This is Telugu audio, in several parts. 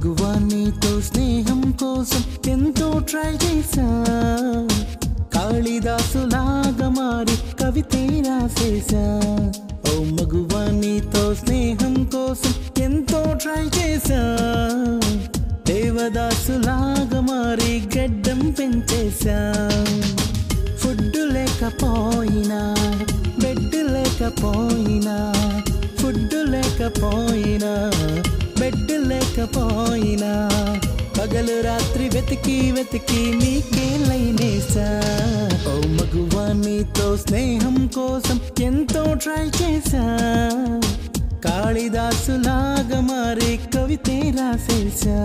మగువా నీతో స్నేహం కోసం ఎంతో ట్రై చేశా, కాళిదాసులాగా మారి కవితే రాసేశా. ఓ మగువా నీతో స్నేహం కోసం ఎంతో ట్రై చేశా, దేవదాసులాగా మారి గడ్డం పెంచేశా. ఫుడ్ లేకపోయినా బెడ్ లేకపోయినా, ఫుడ్ లేకపోయినా బెడ్ లేకపోయినా, పగలు రాత్రి వెతికి వెతికి నీకే లైనేసా. ఓ మగువా నీతో స్నేహం కోసం ఎంతో ట్రై చేశా, కాళిదాసులాగా మారి కవితే రాసేశా.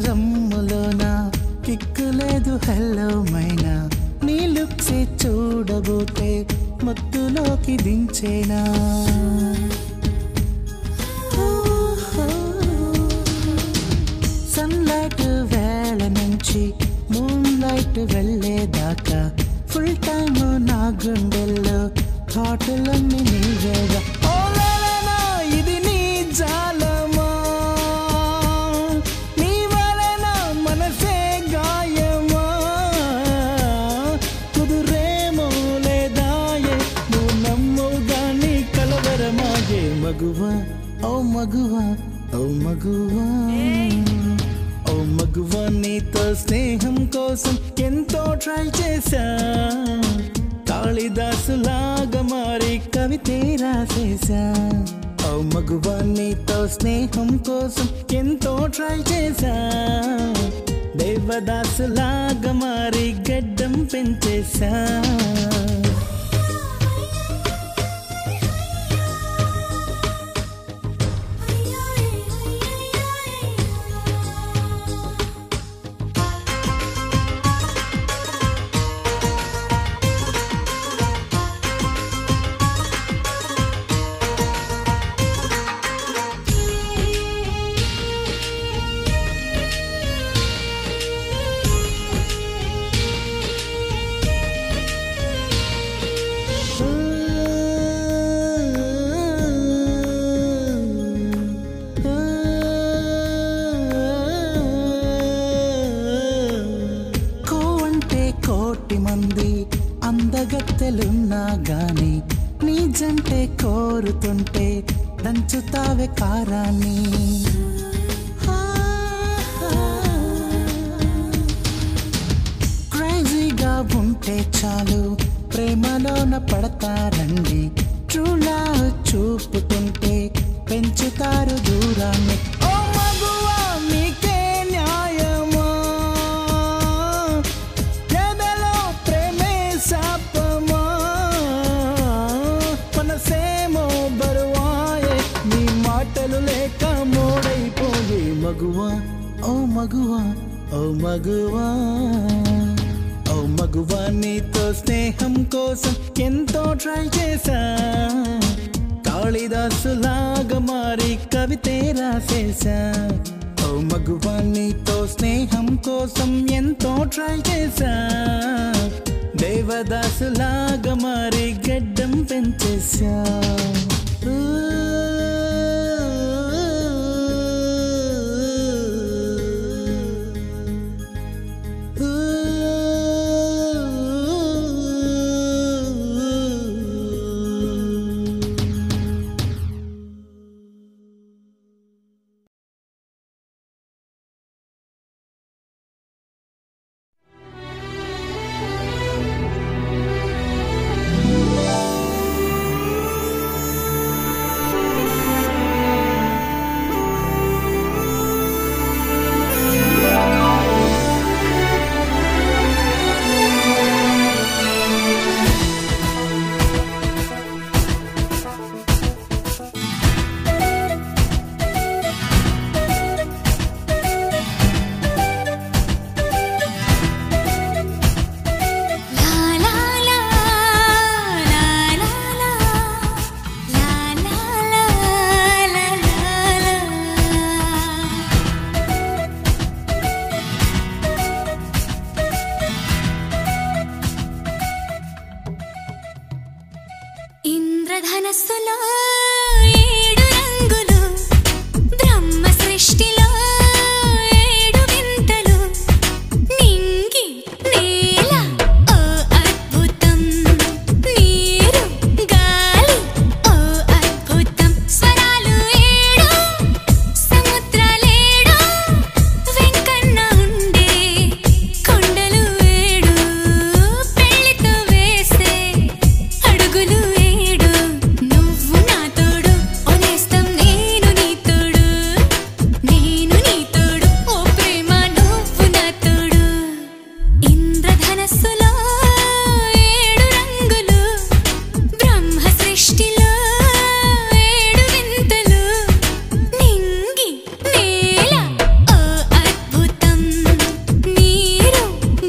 రమ్ములోనా కిక్కు లేదు హెల్లో మైనా, నీ లుక్సే చూడబోతే మత్తులోకి దించేనా. సన్లైట్ వేళ నుంచి మూన్ లైట్ వెళ్ళేదాకా ఫుల్ టైమ్ నా గుండెల్లో థాటులన్నీ నీవేగా. ఇది నీ జాలమా, నీ వలన మనసే గాయమా, కుదురేమో లేదాయే నువ్వు నమ్మవుగా నీ కలవరమాగే. మగువా ఓ మగువా ఓ మగువా, ఓ మగువా నీతో స్నేహం కోసం ఎంతో ట్రై చేశా, కాళిదాసులాగా మారి కవితే రాసేశా. ఓ మగువా నీతో స్నేహం కోసం ఎంతో ట్రై చేశా, దేవదాసులాగా మారి గడ్డం పెంచేశా. కోటి మంది అందగత్తెలున్నా గాని నీ జంటే కోరుతుంటే దంచుతావే కారాన్ని. క్రేజీగా ఉంటే చాలు ప్రేమలోన పడతారండి, ట్రూ లవ్ చూపుతుంటే పెంచుతారు దూరాన్ని. ఓ మగువా నీకే న్యాయమా, ఎదలో ప్రేమే శాపమా, మనసేమో బరువాయే నీ మాటలు లేక మోడైపోయే. మగువా ఓ మగువా ఓ మగువా, ఓ మగువా నీతో స్నేహం కోసం ఎంతో ట్రై చేశా, కాళిదాసులాగా మారి కవితే రాసేశా. ఓ మగువా నీతో స్నేహం కోసం ఎంతో ట్రై చేశా, దేవదాసులాగా మారి గడ్డం పెంచేశా. ధనస్సులో ఏడు రంగులు బ్రహ్మ సృష్టిలో ఏడు వింతలు నింగి నేల ఓ అద్భుతం నీరు గాలి ఓ అద్భుతం స్వరాలు ఏడు సముద్రాలేడు వెంకన్న ఉండే కొండలు ఏడు పెళ్లితో వేసే అడుగులు ఏడు నువ్వు నా తోడు ఓనేస్తం నేను నీ తోడు ఓ ప్రేమ నువ్వు నా తోడు ఇంద్రధనస్సులో ఏడు రంగులు బ్రహ్మ సృష్టిలో ఏడు వింతలు నింగి నేల ఓ అద్భుతం నీరు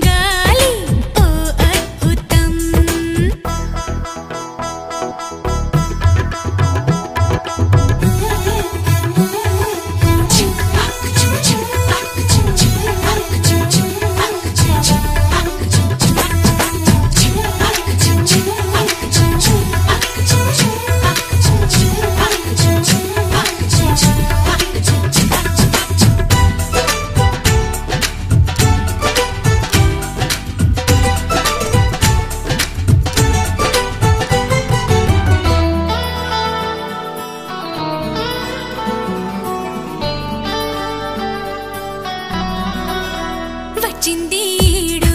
గాలి ఓ అద్భుతం వచ్చింది ఈడు